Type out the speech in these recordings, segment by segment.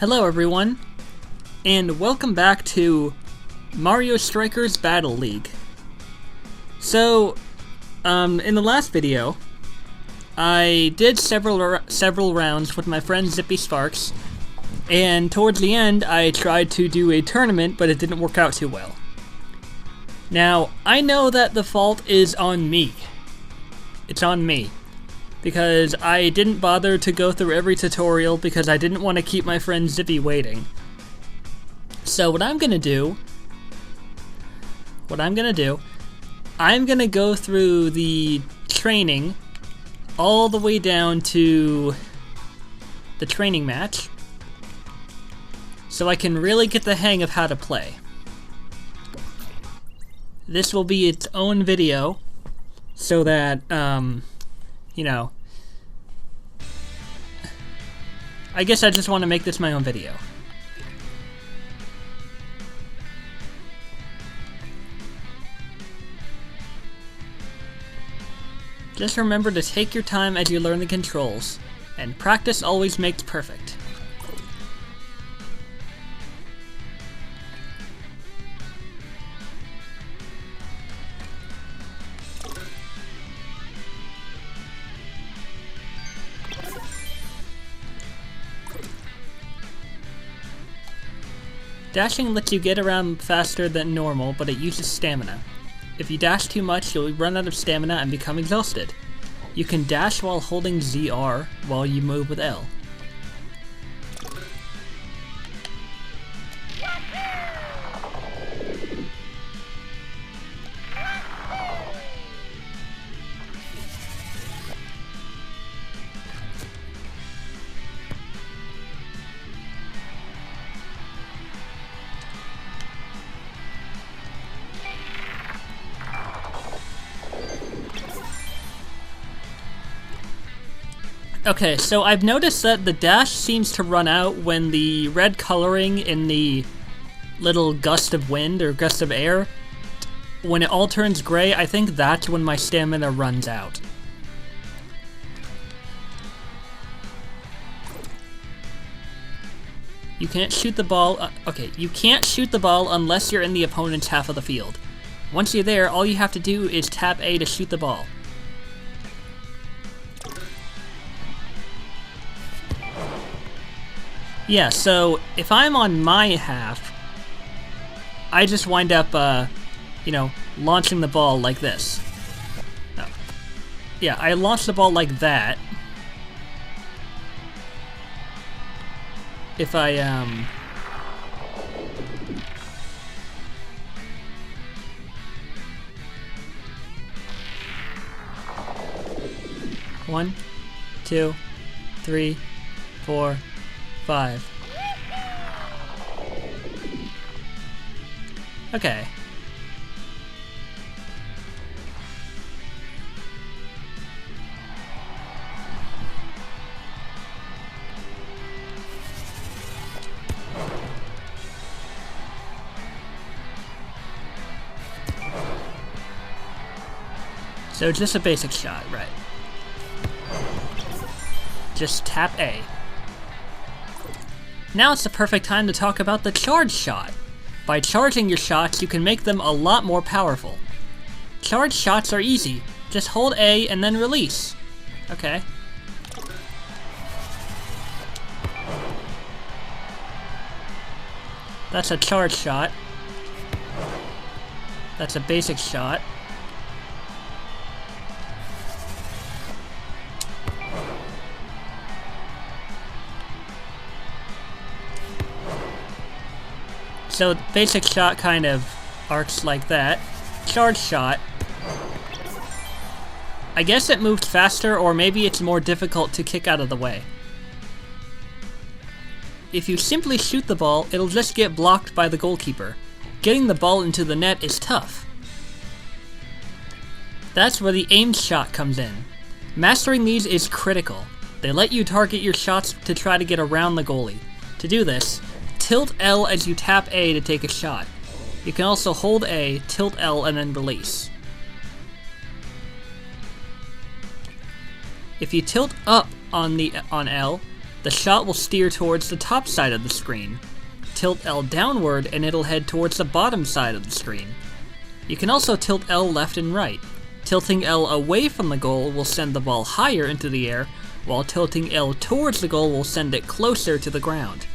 Hello everyone, and welcome back to Mario Strikers Battle League. So, in the last video, I did several rounds with my friend Zippy Sparks, and towards the end I tried to do a tournament, but it didn't work out too well. Now, I know that the fault is on me. It's on me. Because I didn't bother to go through every tutorial because I didn't want to keep my friend Zippy waiting. So what I'm gonna do, I'm gonna go through the training all the way down to the training match so I can really get the hang of how to play. This will be its own video so that, you know, I guess I just want to make this my own video. Just remember to take your time as you learn the controls, and practice always makes perfect. Dashing lets you get around faster than normal, but it uses stamina. If you dash too much, you'll run out of stamina and become exhausted. You can dash while holding ZR while you move with L. Okay, so I've noticed that the dash seems to run out when the red coloring in the little gust of wind or gust of air, when it all turns gray, I think that's when my stamina runs out. You can't shoot the ball, you can't shoot the ball unless you're in the opponent's half of the field. Once you're there, all you have to do is tap A to shoot the ball. Yeah, so if I'm on my half, I just wind up, you know, launching the ball like this. Oh. Yeah, I launch the ball like that. If I, 1, 2, 3, 4, 5. Okay. So just a basic shot, right? Just tap A. Now it's the perfect time to talk about the charge shot. By charging your shots, you can make them a lot more powerful. Charge shots are easy. Just hold A and then release. Okay. That's a charge shot. That's a basic shot. So basic shot kind of arcs like that. Charge shot. I guess it moves faster, or maybe it's more difficult to kick out of the way. If you simply shoot the ball, it'll just get blocked by the goalkeeper. Getting the ball into the net is tough. That's where the aimed shot comes in. Mastering these is critical. They let you target your shots to try to get around the goalie. To do this, tilt L as you tap A to take a shot. You can also hold A, tilt L, and then release. If you tilt up on L, the shot will steer towards the top side of the screen. Tilt L downward and it'll head towards the bottom side of the screen. You can also tilt L left and right. Tilting L away from the goal will send the ball higher into the air, while tilting L towards the goal will send it closer to the ground.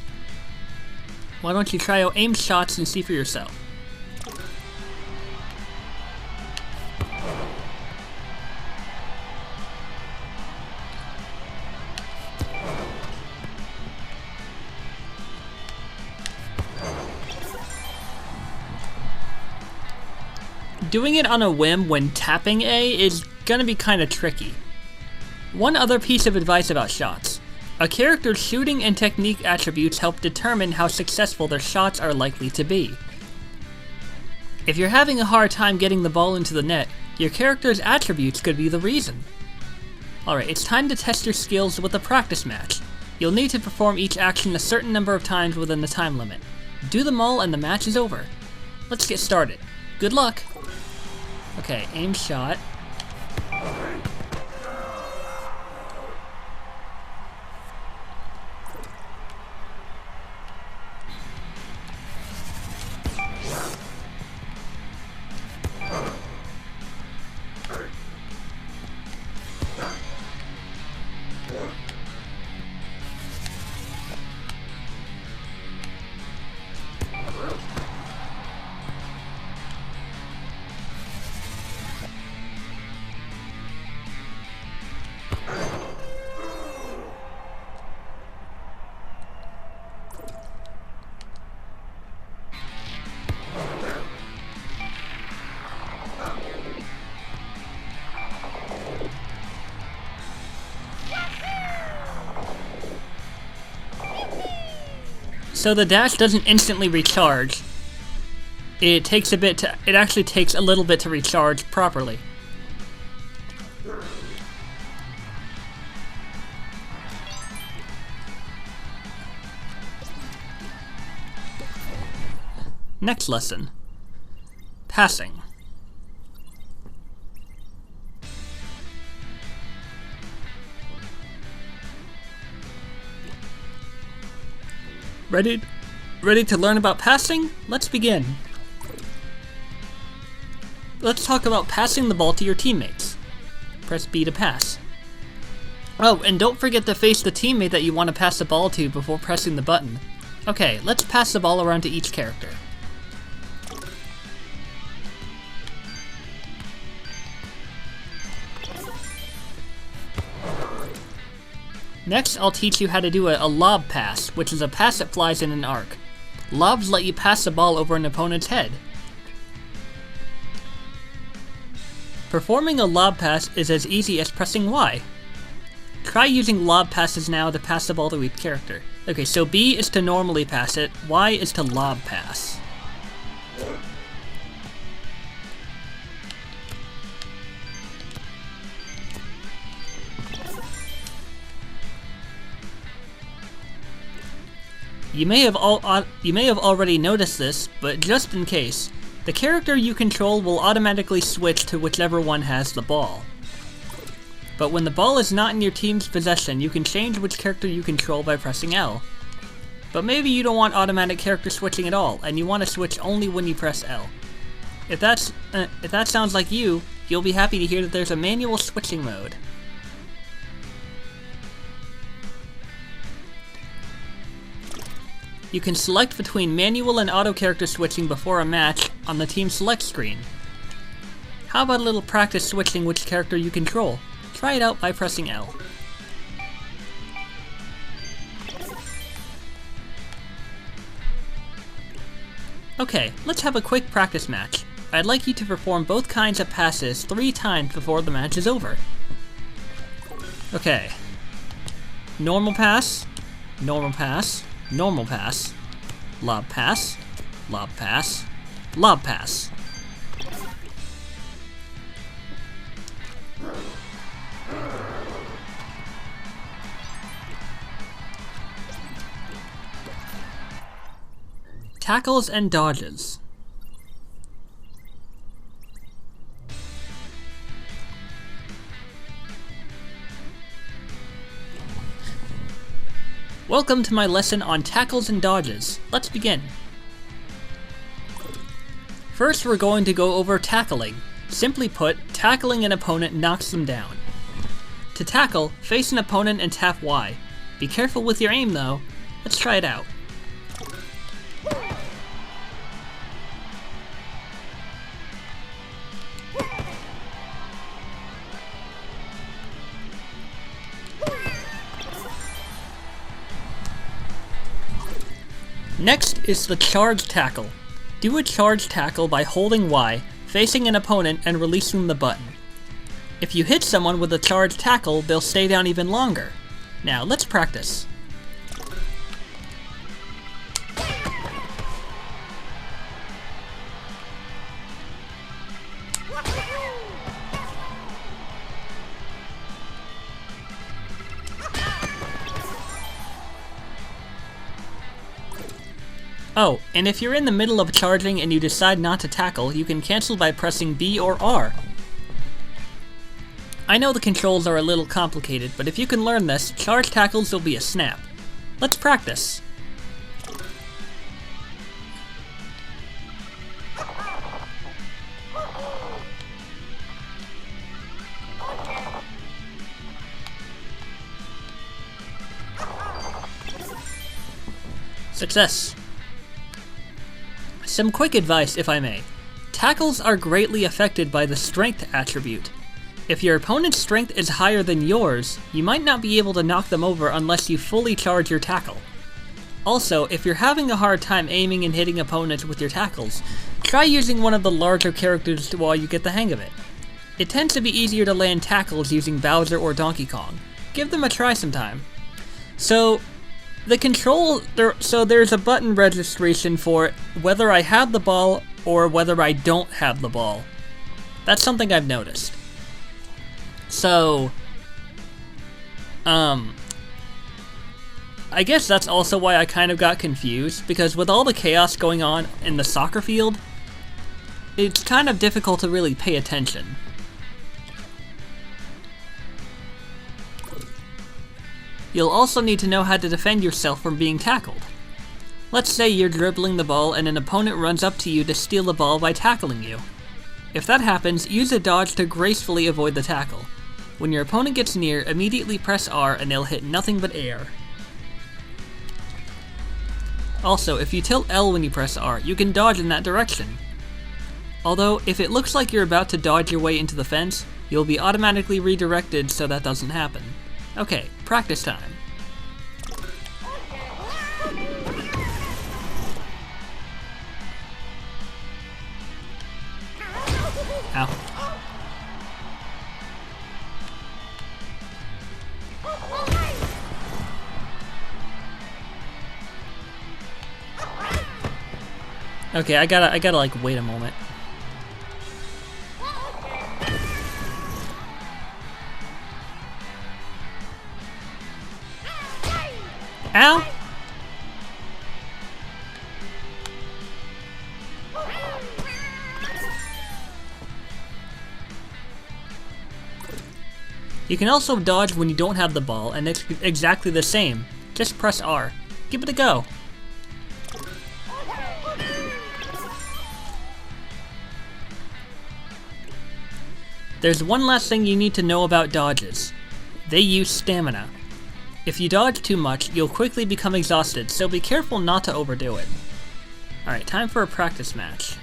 Why don't you try out aim shots and see for yourself? Doing it on a whim when tapping A is gonna be kinda tricky. One other piece of advice about shots. A character's shooting and technique attributes help determine how successful their shots are likely to be. If you're having a hard time getting the ball into the net, your character's attributes could be the reason. Alright, it's time to test your skills with a practice match. You'll need to perform each action a certain number of times within the time limit. Do them all and the match is over. Let's get started. Good luck! Okay, aim shot. So the dash doesn't instantly recharge. It actually takes a little bit to recharge properly. Next lesson. Passing. Ready to learn about passing? Let's begin. Let's talk about passing the ball to your teammates. Press B to pass. Oh, and don't forget to face the teammate that you want to pass the ball to before pressing the button. Okay, let's pass the ball around to each character. Next, I'll teach you how to do a lob pass, which is a pass that flies in an arc. Lobs let you pass the ball over an opponent's head. Performing a lob pass is as easy as pressing Y. Try using lob passes now to pass the ball to each character. Okay, so B is to normally pass it, Y is to lob pass. You may have already noticed this, but just in case, the character you control will automatically switch to whichever one has the ball. But when the ball is not in your team's possession, you can change which character you control by pressing L. But maybe you don't want automatic character switching at all, and you want to switch only when you press L. If that sounds like you, you'll be happy to hear that there's a manual switching mode. You can select between manual and auto character switching before a match on the team select screen. How about a little practice switching which character you control? Try it out by pressing L. Okay, let's have a quick practice match. I'd like you to perform both kinds of passes 3 times before the match is over. Okay. Normal pass, normal pass, normal pass, lob pass, lob pass, lob pass. Tackles and dodges. Welcome to my lesson on tackles and dodges. Let's begin. First, we're going to go over tackling. Simply put, tackling an opponent knocks them down. To tackle, face an opponent and tap Y. Be careful with your aim though. Let's try it out. Next is the charge tackle. Do a charge tackle by holding Y, facing an opponent, and releasing the button. If you hit someone with a charge tackle, they'll stay down even longer. Now, let's practice. Oh, and if you're in the middle of charging and you decide not to tackle, you can cancel by pressing B or R. I know the controls are a little complicated, but if you can learn this, charge tackles will be a snap. Let's practice. Success. Some quick advice, if I may. Tackles are greatly affected by the strength attribute. If your opponent's strength is higher than yours, you might not be able to knock them over unless you fully charge your tackle. Also, if you're having a hard time aiming and hitting opponents with your tackles, try using one of the larger characters while you get the hang of it. It tends to be easier to land tackles using Bowser or Donkey Kong. Give them a try sometime. So there's a button registration for whether I have the ball or whether I don't have the ball. That's something I've noticed. So, I guess that's also why I kind of got confused, because with all the chaos going on in the soccer field, it's kind of difficult to really pay attention. You'll also need to know how to defend yourself from being tackled. Let's say you're dribbling the ball and an opponent runs up to you to steal the ball by tackling you. If that happens, use a dodge to gracefully avoid the tackle. When your opponent gets near, immediately press R and they'll hit nothing but air. Also, if you tilt L when you press R, you can dodge in that direction. Although, if it looks like you're about to dodge your way into the fence, you'll be automatically redirected so that doesn't happen. Okay, practice time. Ow. Okay, I gotta like wait a moment. Ow! You can also dodge when you don't have the ball, and it's exactly the same. Just press R. Give it a go. There's one last thing you need to know about dodges. They use stamina. If you dodge too much, you'll quickly become exhausted, so be careful not to overdo it. Alright, time for a practice match.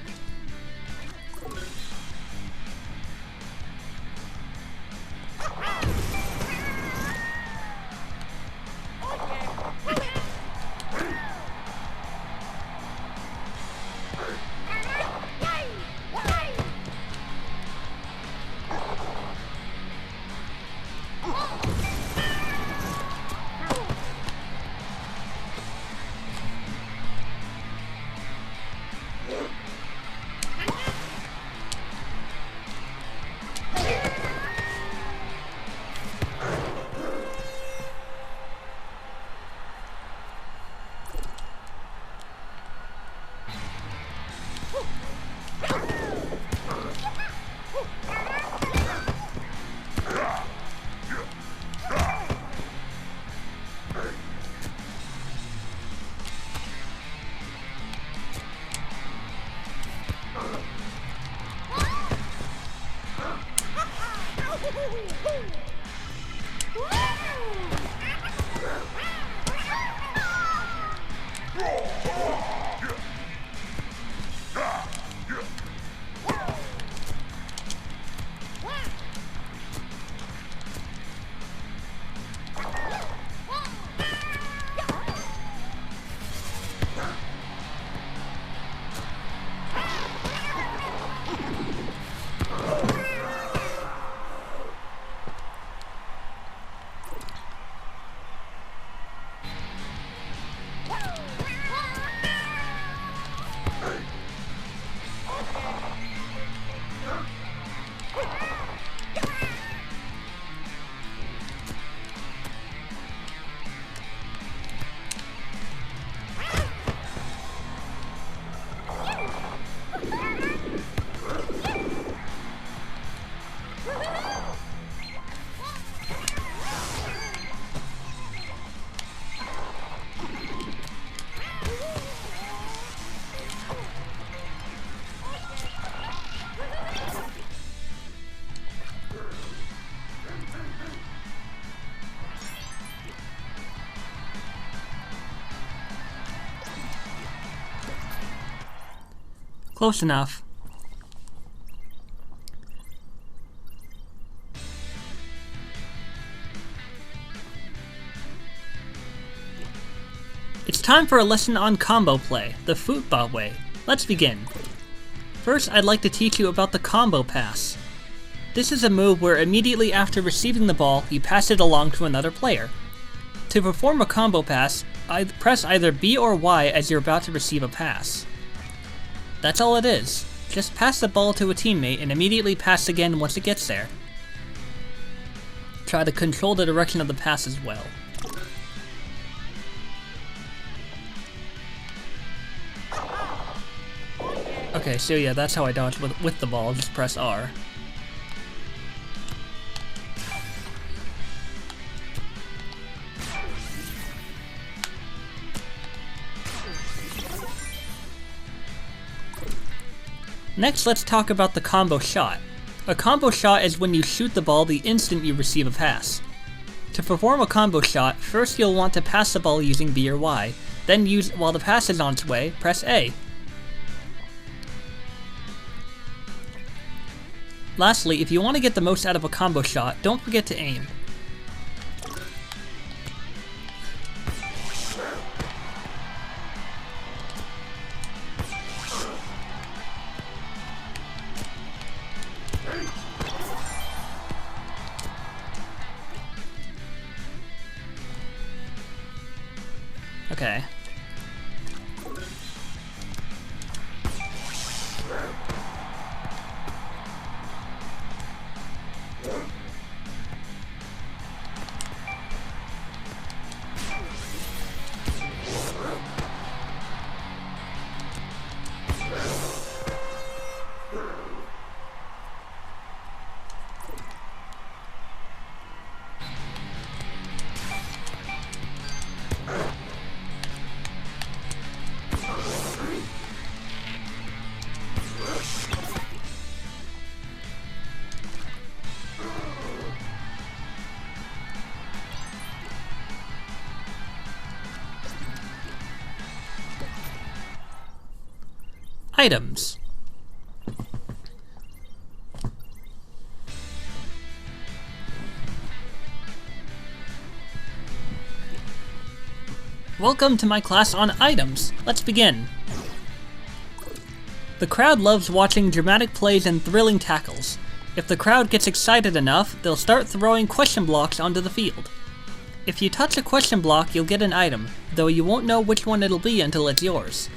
Close enough. It's time for a lesson on combo play, the football way. Let's begin. First, I'd like to teach you about the combo pass. This is a move where immediately after receiving the ball, you pass it along to another player. To perform a combo pass, press either B or Y as you're about to receive a pass. That's all it is. Just pass the ball to a teammate and immediately pass again once it gets there. Try to control the direction of the pass as well. Okay, so yeah, that's how I dodge with the ball, just press R. Next, let's talk about the combo shot. A combo shot is when you shoot the ball the instant you receive a pass. To perform a combo shot, first you'll want to pass the ball using B or Y, then while the pass is on its way, press A. Lastly, if you want to get the most out of a combo shot, don't forget to aim. Okay. Items. Welcome to my class on items. Let's begin. The crowd loves watching dramatic plays and thrilling tackles. If the crowd gets excited enough, they'll start throwing question blocks onto the field. If you touch a question block, you'll get an item, though you won't know which one it'll be until it's yours.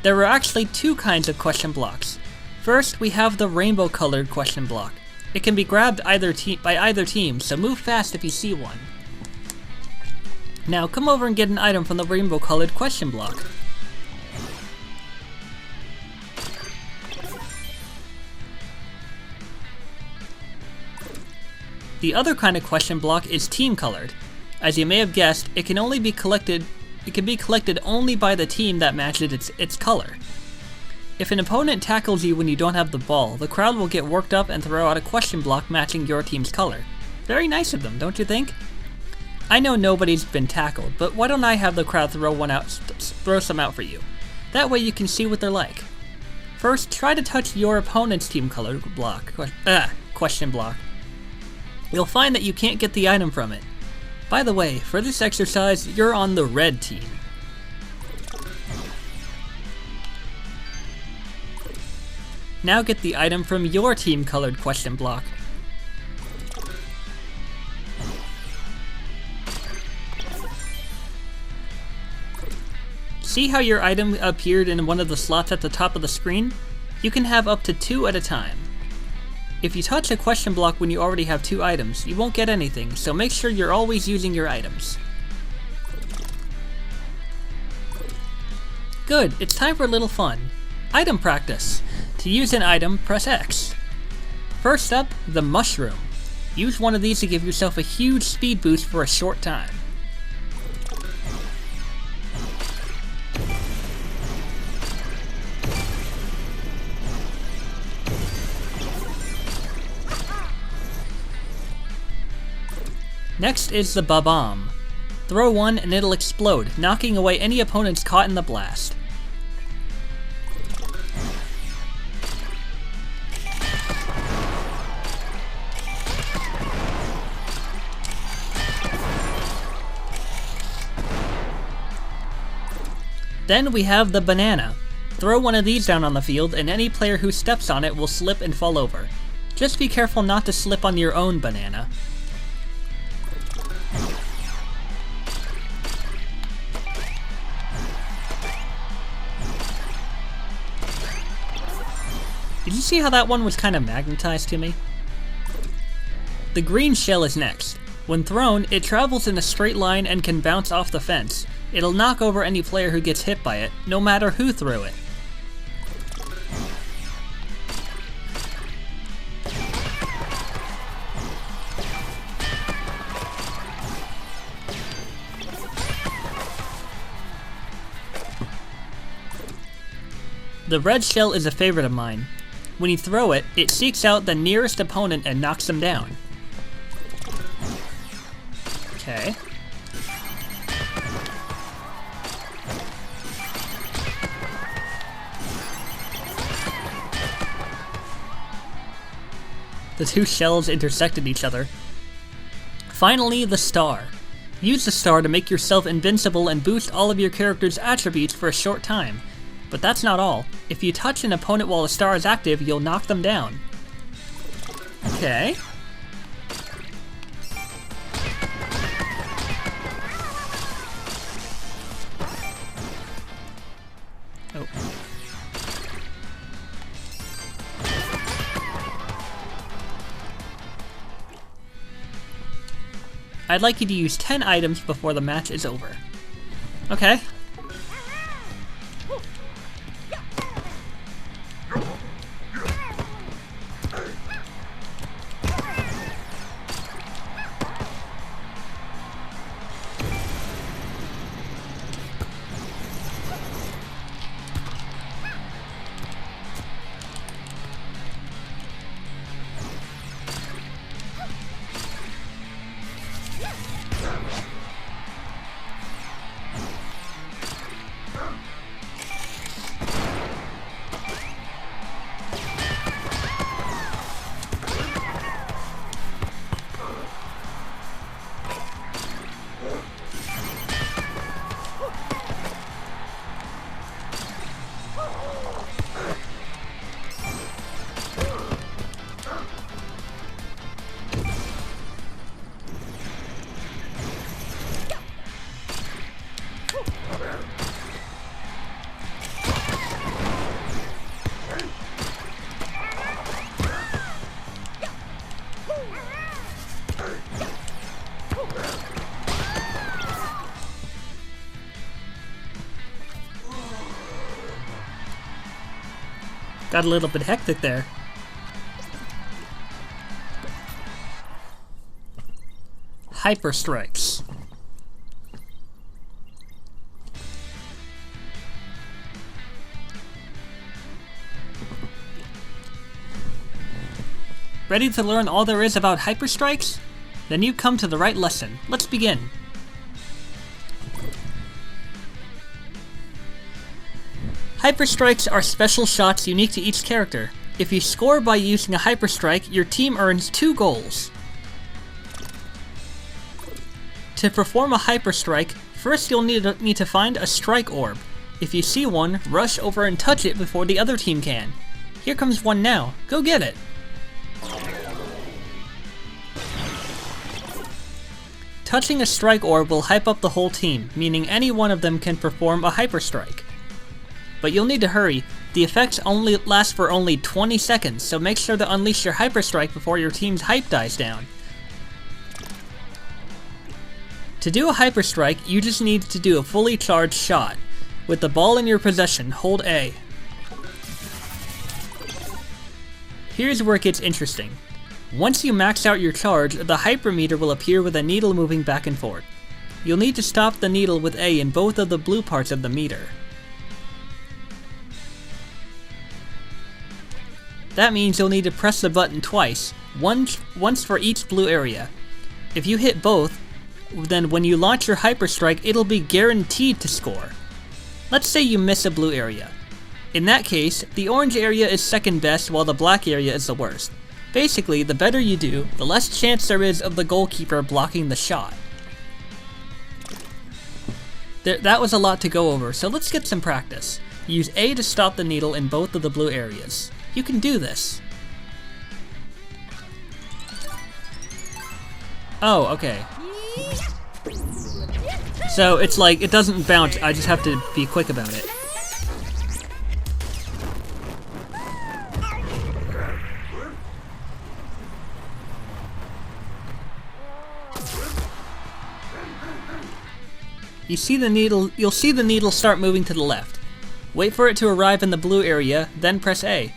There are actually two kinds of question blocks. First, we have the rainbow-colored question block. It can be grabbed by either team, so move fast if you see one. Now come over and get an item from the rainbow-colored question block. The other kind of question block is team-colored. As you may have guessed, it can be collected only by the team that matches its color. If an opponent tackles you when you don't have the ball, the crowd will get worked up and throw out a question block matching your team's color. Very nice of them, don't you think? I know nobody's been tackled, but why don't I have the crowd throw some out for you? That way you can see what they're like. First, try to touch your opponent's team color question block. You'll find that you can't get the item from it. By the way, for this exercise, you're on the red team. Now get the item from your team-colored question block. See how your item appeared in one of the slots at the top of the screen? You can have up to 2 at a time. If you touch a question block when you already have 2 items, you won't get anything, so make sure you're always using your items. Good, it's time for a little fun. Item practice. To use an item, press X. First up, the mushroom. Use one of these to give yourself a huge speed boost for a short time. Next is the Bob-omb. Throw one and it'll explode, knocking away any opponents caught in the blast. Then we have the banana. Throw one of these down on the field and any player who steps on it will slip and fall over. Just be careful not to slip on your own banana. Did you see how that one was kind of magnetized to me? The green shell is next. When thrown, it travels in a straight line and can bounce off the fence. It'll knock over any player who gets hit by it, no matter who threw it. The red shell is a favorite of mine. When you throw it, it seeks out the nearest opponent and knocks them down. Okay. The two shells intersected each other. Finally, the star. Use the star to make yourself invincible and boost all of your character's attributes for a short time. But that's not all. If you touch an opponent while the star is active, you'll knock them down. Okay. Oh. I'd like you to use 10 items before the match is over. Okay. Got a little bit hectic there. Hyper Strikes. Ready to learn all there is about Hyper Strikes? Then you've come to the right lesson. Let's begin. Hyper Strikes are special shots unique to each character. If you score by using a Hyper Strike, your team earns 2 goals. To perform a Hyper Strike, first you'll need to find a Strike Orb. If you see one, rush over and touch it before the other team can. Here comes one now. Go get it! Touching a Strike Orb will hype up the whole team, meaning any one of them can perform a Hyper Strike. But you'll need to hurry. The effects only last for only 20 seconds, so make sure to unleash your Hyper Strike before your team's hype dies down. To do a Hyper Strike, you just need to do a fully charged shot. With the ball in your possession, hold A. Here's where it gets interesting. Once you max out your charge, the Hyper Meter will appear with a needle moving back and forth. You'll need to stop the needle with A in both of the blue parts of the meter. That means you'll need to press the button twice, once for each blue area. If you hit both, then when you launch your Hyper Strike, it'll be guaranteed to score. Let's say you miss a blue area. In that case, the orange area is second best while the black area is the worst. Basically, the better you do, the less chance there is of the goalkeeper blocking the shot. That was a lot to go over, so let's get some practice. Use A to stop the needle in both of the blue areas. You can do this. Oh, okay. So it's like, it doesn't bounce, I just have to be quick about it. You'll see the needle start moving to the left. Wait for it to arrive in the blue area, then press A.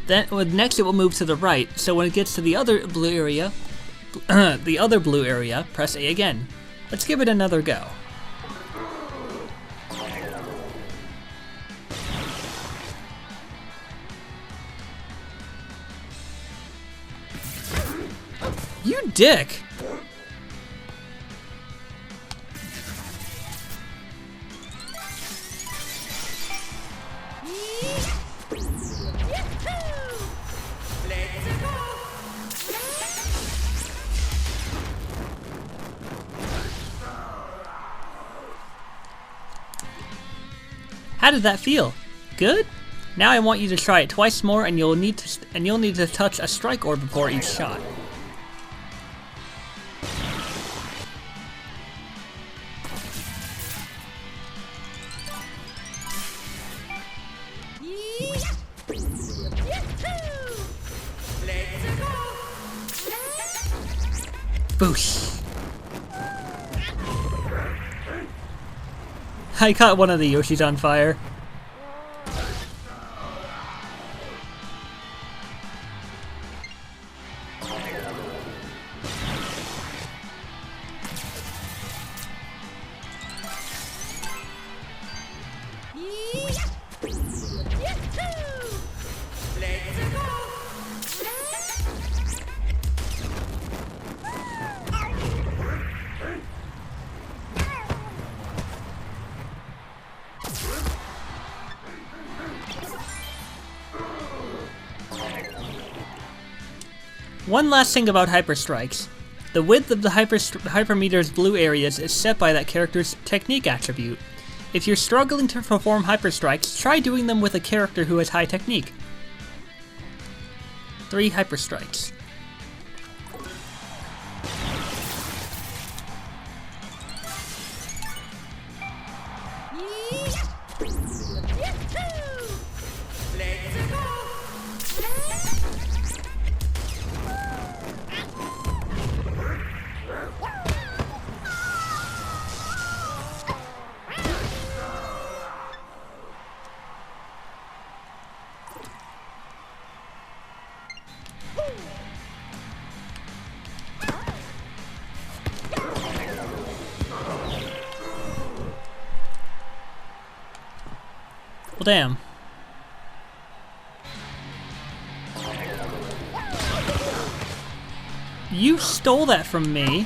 Then next it will move to the right, so when it gets to the other blue area, press A again. Let's give it another go. You dick! How did that feel? Good? Now I want you to try it twice more, and you'll need to touch a strike orb before each shot. Boosh! I caught one of the Yoshis on fire. One last thing about Hyper Strikes. The width of the Hypermeter's blue areas is set by that character's technique attribute. If you're struggling to perform Hyper Strikes, try doing them with a character who has high technique. 3 Hyper Strikes. Well, damn. You stole that from me.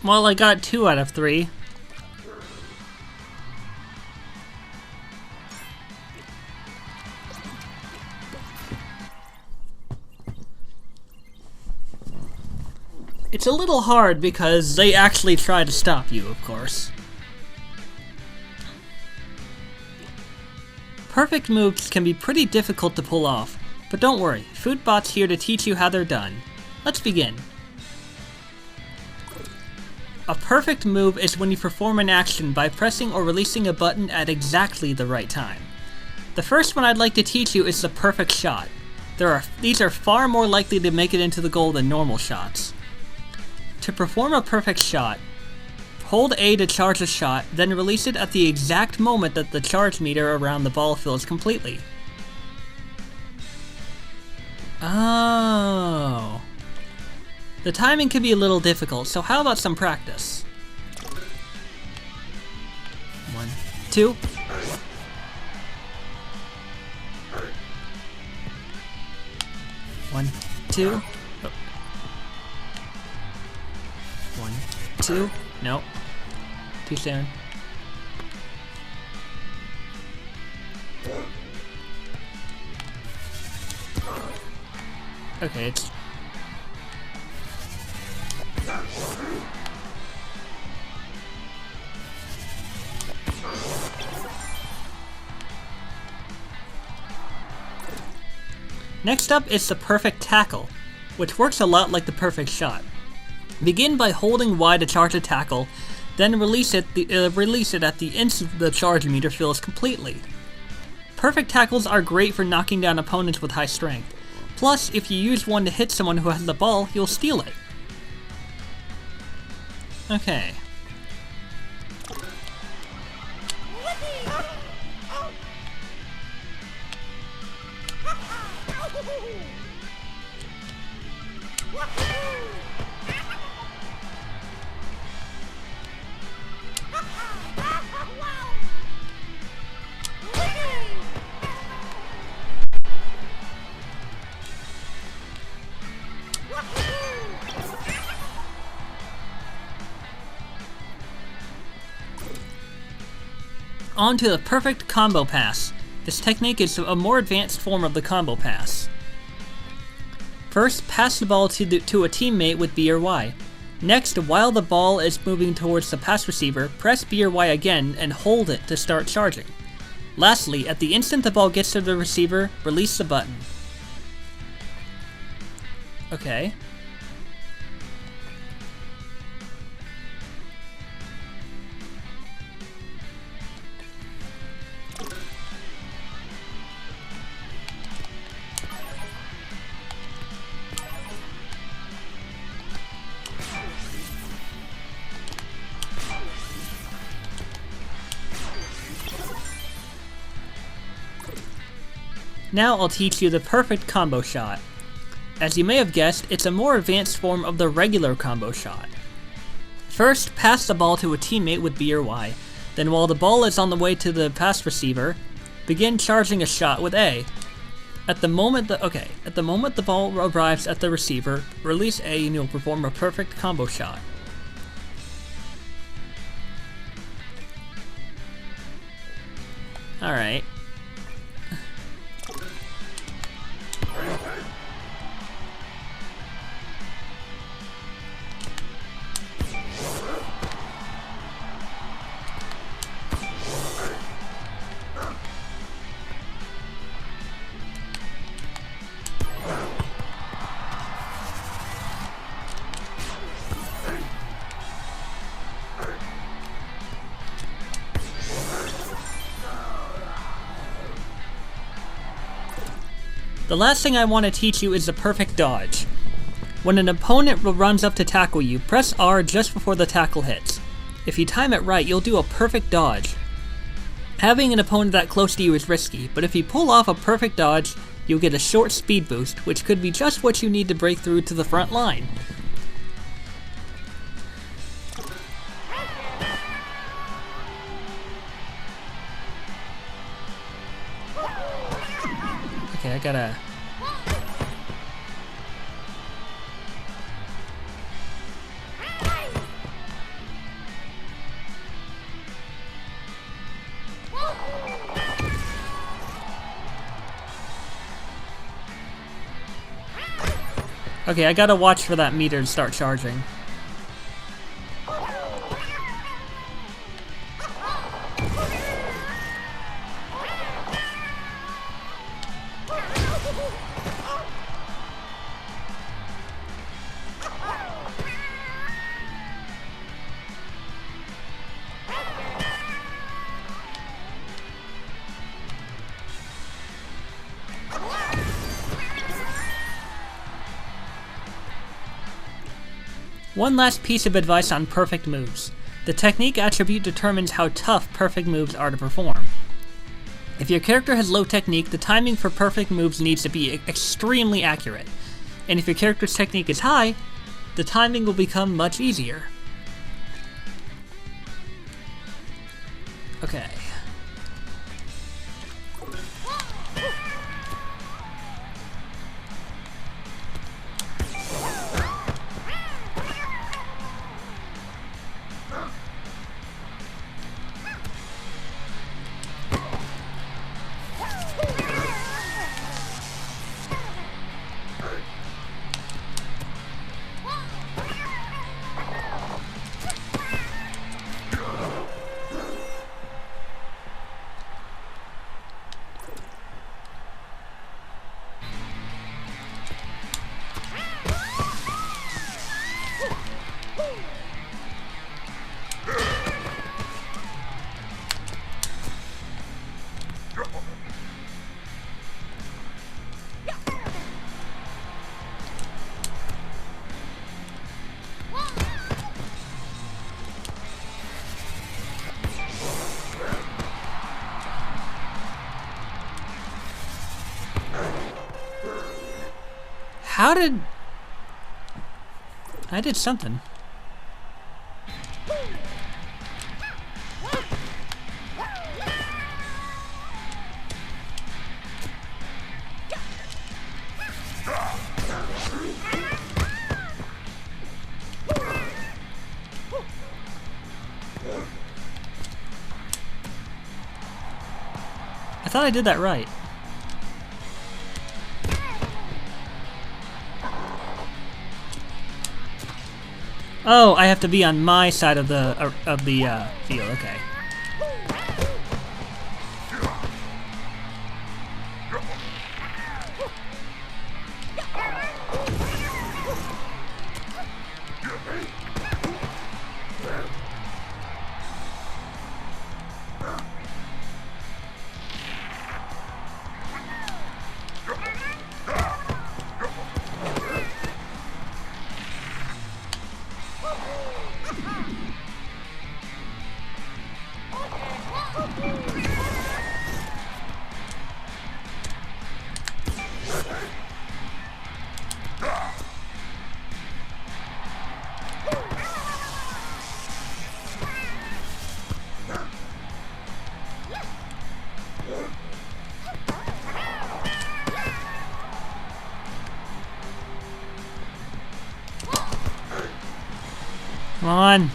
Well, I got 2 out of 3. It's a little hard because they actually try to stop you, of course. Perfect moves can be pretty difficult to pull off, but don't worry, Foodbot's here to teach you how they're done. Let's begin. A perfect move is when you perform an action by pressing or releasing a button at exactly the right time. The first one I'd like to teach you is the perfect shot. These are far more likely to make it into the goal than normal shots. To perform a perfect shot, hold A to charge a shot, then release it at the exact moment that the charge meter around the ball fills completely. Oh. The timing can be a little difficult, so how about some practice? 1, 2. 1, 2. Oh. 1, 2. Nope. Too soon. Okay, it's... Next up is the perfect tackle, which works a lot like the perfect shot. Begin by holding Y to charge a tackle, then release it at the instant the charge meter fills completely. Perfect tackles are great for knocking down opponents with high strength. Plus, if you use one to hit someone who has the ball, you'll steal it. Okay. On to the perfect combo pass. This technique is a more advanced form of the combo pass. First, pass the ball to a teammate with B or Y. Next, while the ball is moving towards the pass receiver, press B or Y again and hold it to start charging. Lastly, at the instant the ball gets to the receiver, release the button. Okay. Now I'll teach you the perfect combo shot. As you may have guessed, it's a more advanced form of the regular combo shot. First, pass the ball to a teammate with B or Y. Then while the ball is on the way to the pass receiver, begin charging a shot with A. At the moment the ball arrives at the receiver, release A and you'll perform a perfect combo shot. Alright. The last thing I want to teach you is the perfect dodge. When an opponent runs up to tackle you, press R just before the tackle hits. If you time it right, you'll do a perfect dodge. Having an opponent that close to you is risky, but if you pull off a perfect dodge, you'll get a short speed boost, which could be just what you need to break through to the front line. Okay, I gotta... Okay, I gotta watch for that meter to start charging. One last piece of advice on perfect moves. The technique attribute determines how tough perfect moves are to perform. If your character has low technique, the timing for perfect moves needs to be extremely accurate. And if your character's technique is high, the timing will become much easier. Okay. How did... I did something. I thought I did that right. Oh, I have to be on my side of the field. Okay. Come on.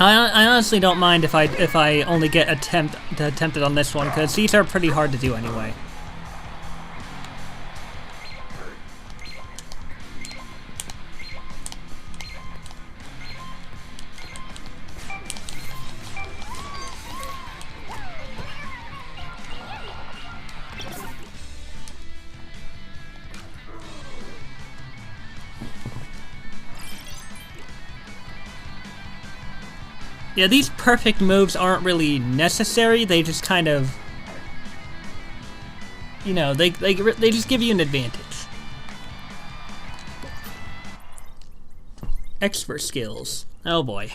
I honestly don't mind if I only get attempted on this one, because these are pretty hard to do anyway. Yeah, these perfect moves aren't really necessary. They just kind of, you know, they just give you an advantage. Expert skills. Oh boy.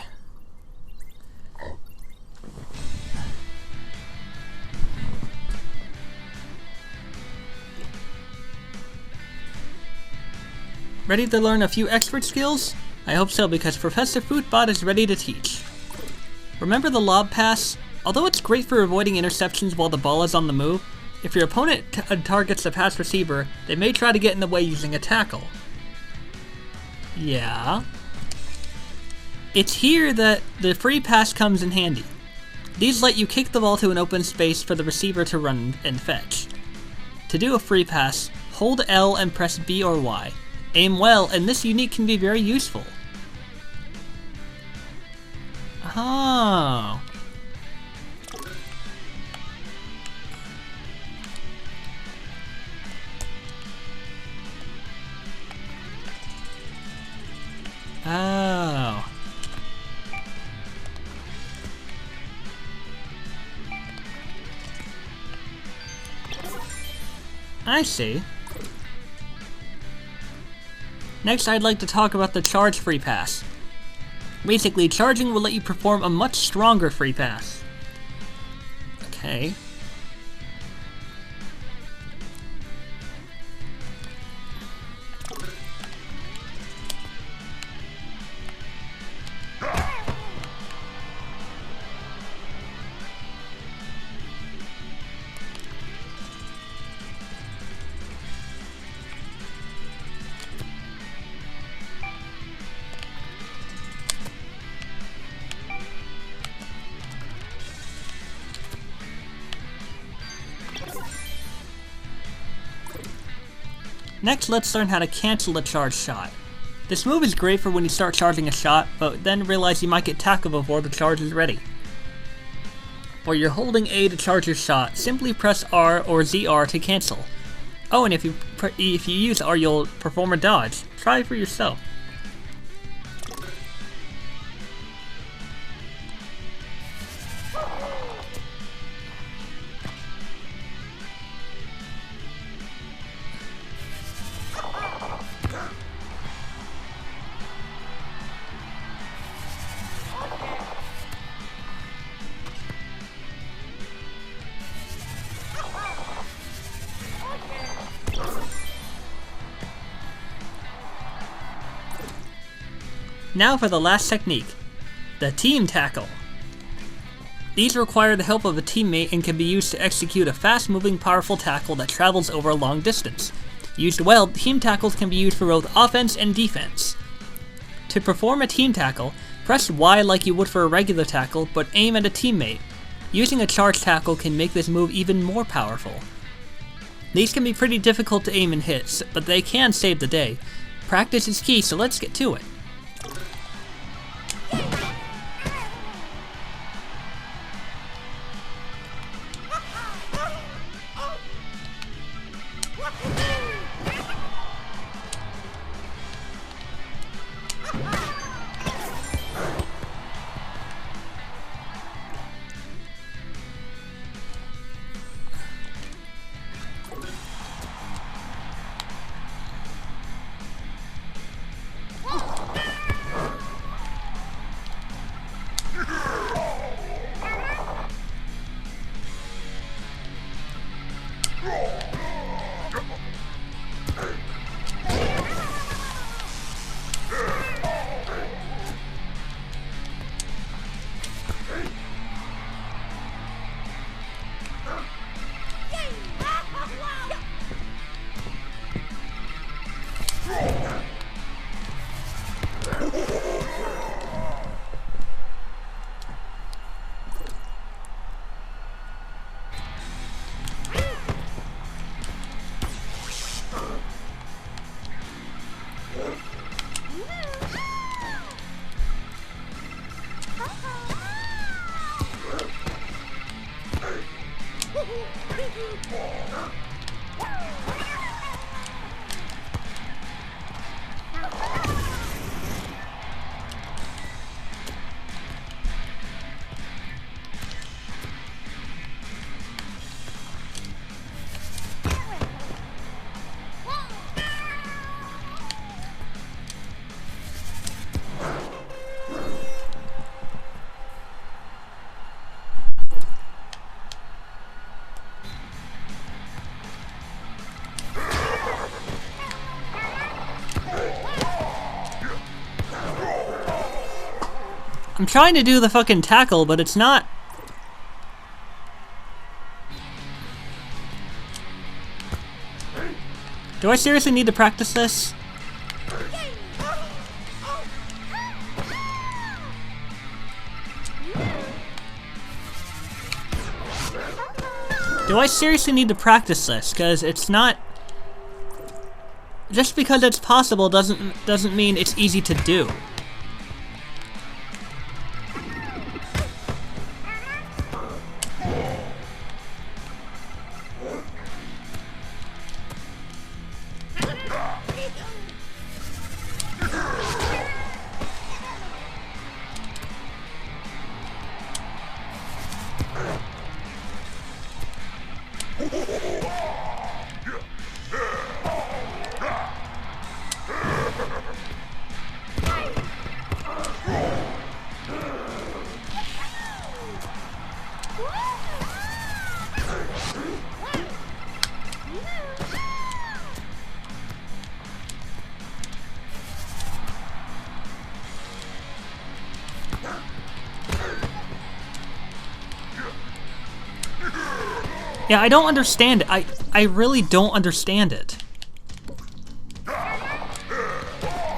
Ready to learn a few expert skills? I hope so, because Professor Footbot is ready to teach. Remember the lob pass? Although it's great for avoiding interceptions while the ball is on the move, If your opponent targets the pass receiver, they may try to get in the way using a tackle. Yeah. It's here that the free pass comes in handy. These let you kick the ball to an open space for the receiver to run and fetch. To do a free pass, hold L and press B or Y. Aim well, and this unique can be very useful. Oh. Oh. I see. Next, I'd like to talk about the charge free pass. Basically, charging will let you perform a much stronger free pass. Okay. Next, let's learn how to cancel a charge shot. This move is great for when you start charging a shot, but then realize you might get tackled before the charge is ready. While you're holding A to charge your shot, simply press R or ZR to cancel. Oh, and if you use R, you'll perform a dodge. Try it for yourself. Now for the last technique, the team tackle. These require the help of a teammate and can be used to execute a fast-moving, powerful tackle that travels over a long distance. Used well, team tackles can be used for both offense and defense. To perform a team tackle, press Y like you would for a regular tackle, but aim at a teammate. Using a charge tackle can make this move even more powerful. These can be pretty difficult to aim and hit, but they can save the day. Practice is key, so let's get to it. I'm trying to do the fucking tackle, but it's not. Do I seriously need to practice this? Do I seriously need to practice this? Because it's not... Just because it's possible doesn't mean it's easy to do. Yeah, I don't understand it. I really don't understand it.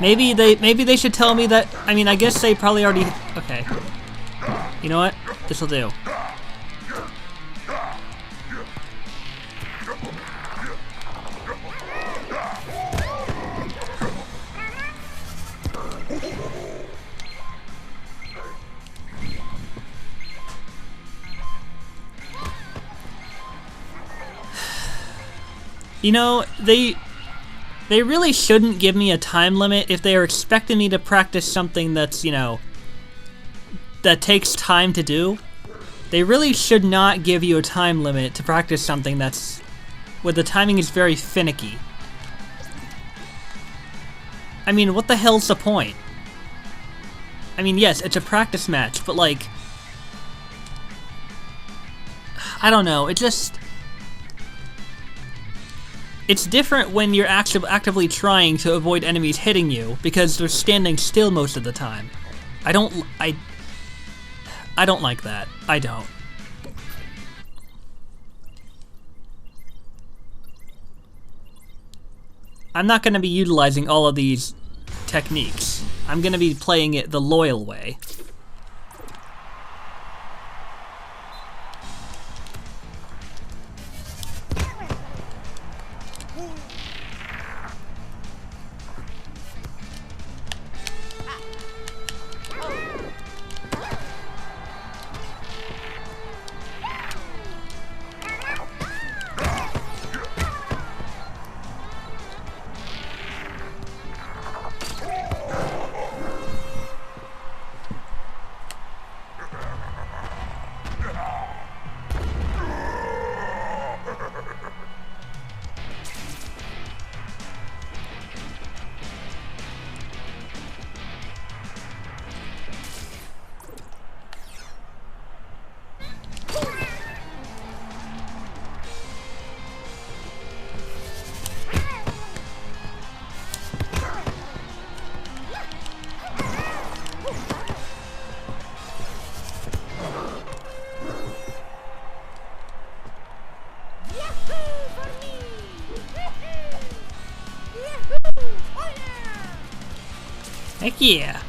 Maybe they should tell me that. I mean, I guess they probably already. Okay. You know what? This'll do. You know, they really shouldn't give me a time limit if they are expecting me to practice something that's, you know, that takes time to do. They really should not give you a time limit to practice something that's, where the timing is very finicky. I mean, what the hell's the point? I mean, yes, it's a practice match, but like, I don't know, it just... It's different when you're actively trying to avoid enemies hitting you, because they're standing still most of the time. I don't like that. I don't. I'm not going to be utilizing all of these techniques. I'm going to be playing it the loyal way. Heck yeah!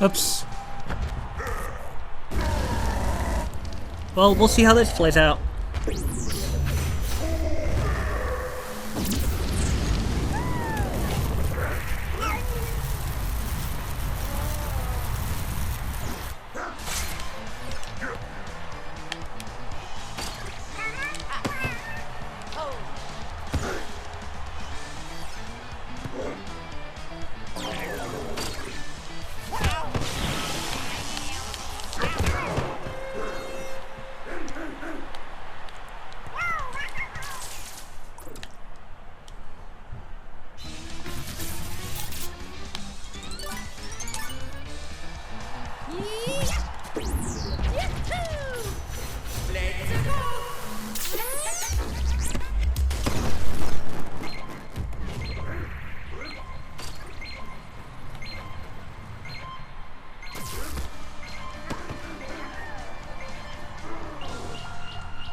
Oops. Well, we'll see how this plays out.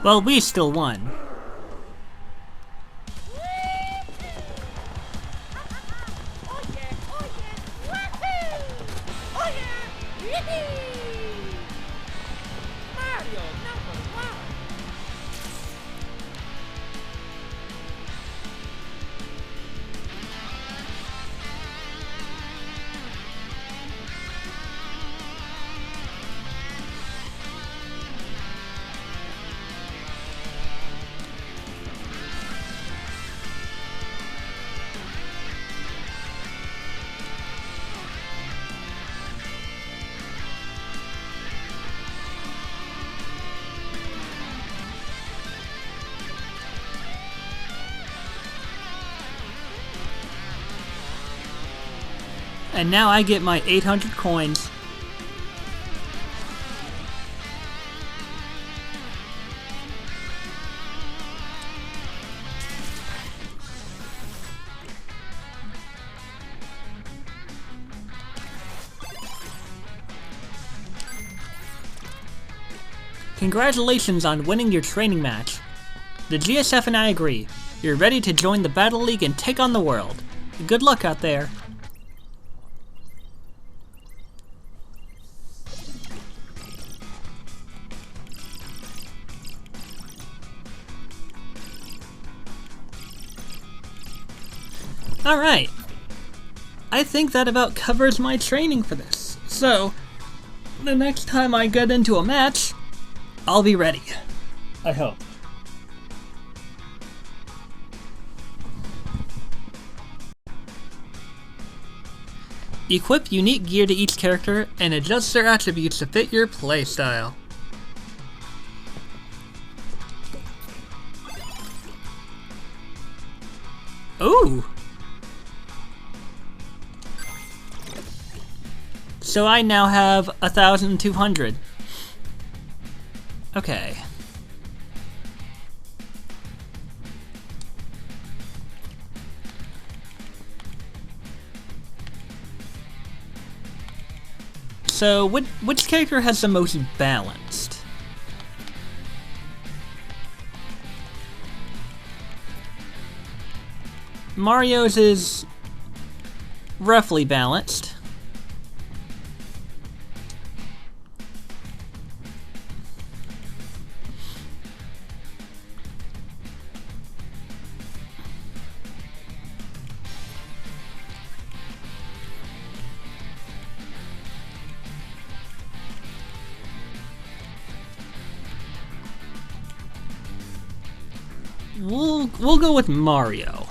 Well, we still won. And now I get my 800 coins. Congratulations on winning your training match. The GSF and I agree. You're ready to join the Battle League and take on the world. Good luck out there. Alright, I think that about covers my training for this. So, the next time I get into a match, I'll be ready. I hope. Equip unique gear to each character and adjust their attributes to fit your playstyle. Ooh! So I now have 1,200. Okay. So, which character has the most balanced? Mario's is roughly balanced. We'll go with Mario.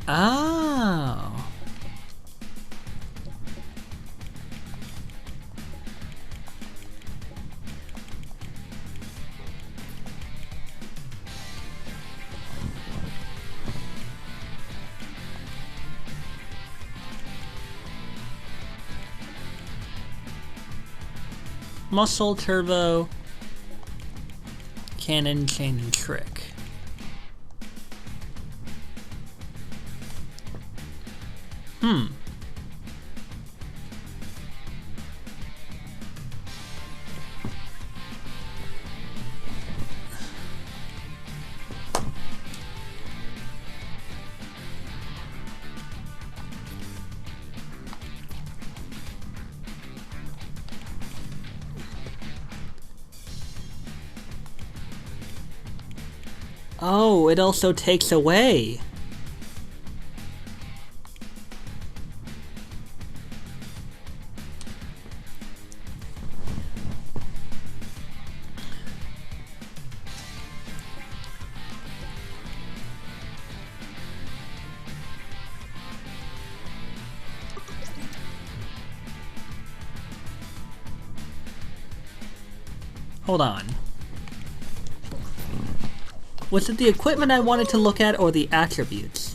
Oh. Muscle, Turbo, Cannon, Chain, and Trick. Oh, it also takes away. Hold on. Was it the equipment I wanted to look at or the attributes?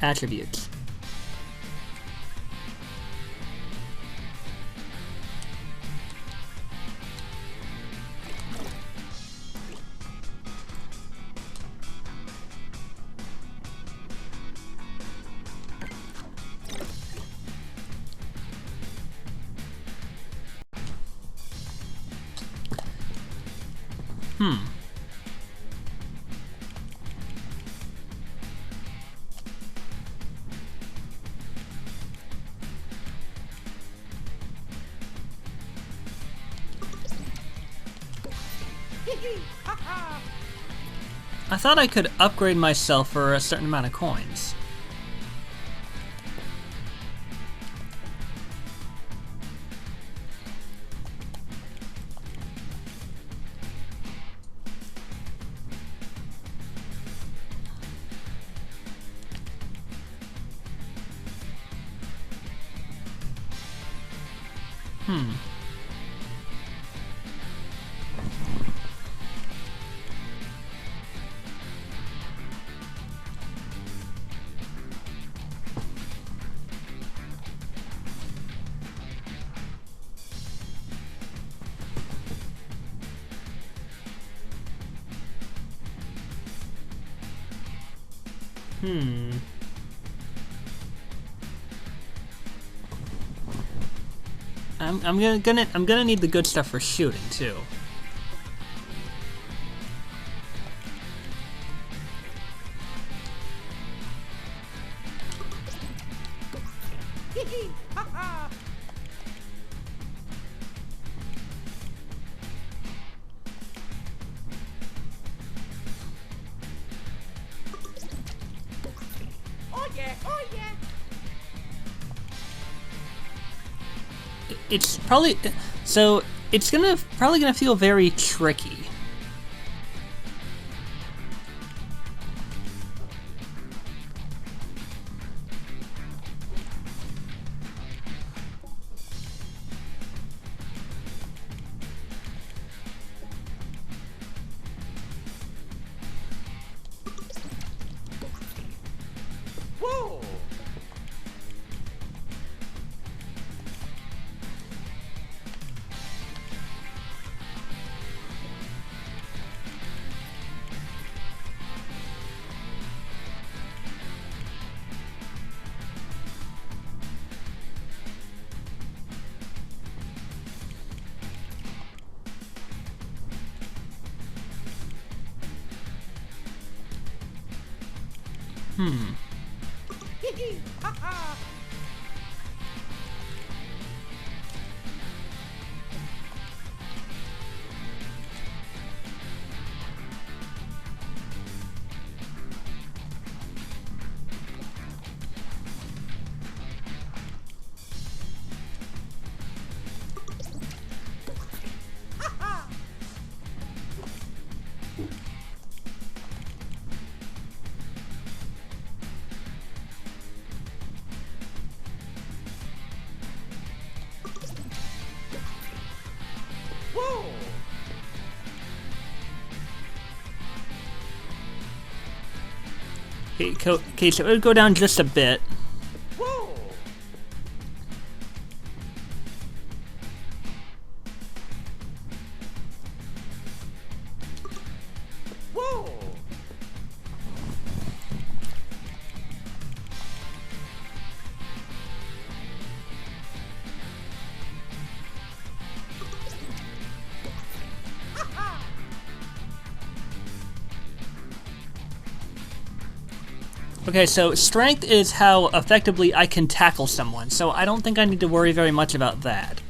Attributes. I thought I could upgrade myself for a certain amount of coins. I'm gonna need the good stuff for shooting too. It's probably so. It's probably gonna feel very tricky. Whoa! Whoa! Okay, so it would go down just a bit. Whoa! Whoa! Okay, so strength is how effectively I can tackle someone, so I don't think I need to worry very much about that.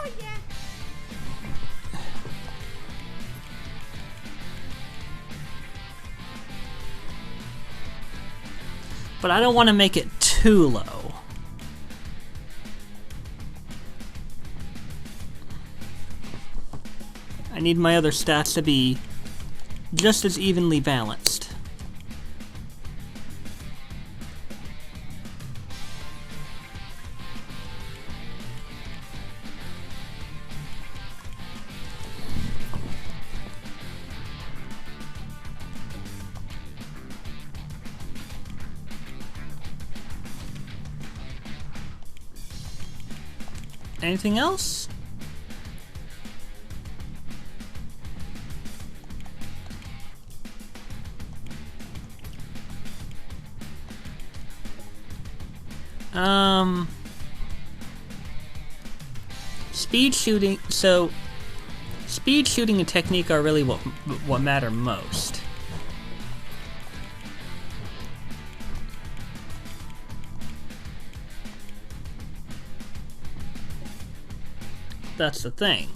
Oh yeah. But I don't want to make it too low. I need my other stats to be just as evenly balanced. Anything else? Speed shooting, so speed shooting and technique are really what matter most. That's the thing.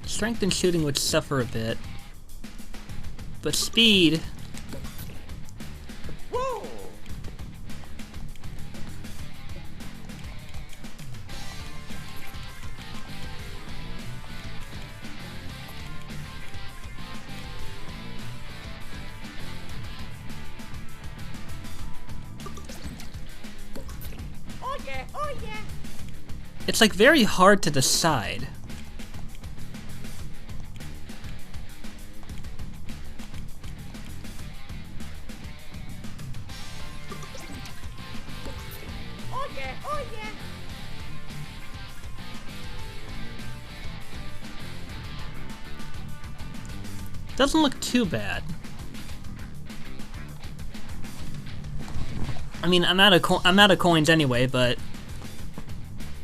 Strength and shooting would suffer a bit, but speed... Whoa. Oh yeah. Oh yeah. It's like very hard to decide. Oh yeah. Oh yeah. Doesn't look too bad. I mean, I'm out of coins anyway, but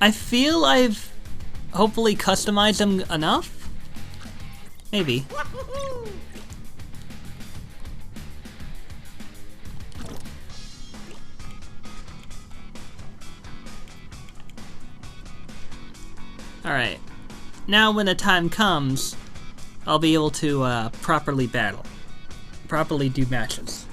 I feel I've hopefully customized them enough. Maybe. Wahoo! Alright. Now when the time comes, I'll be able to properly battle. Properly do matches.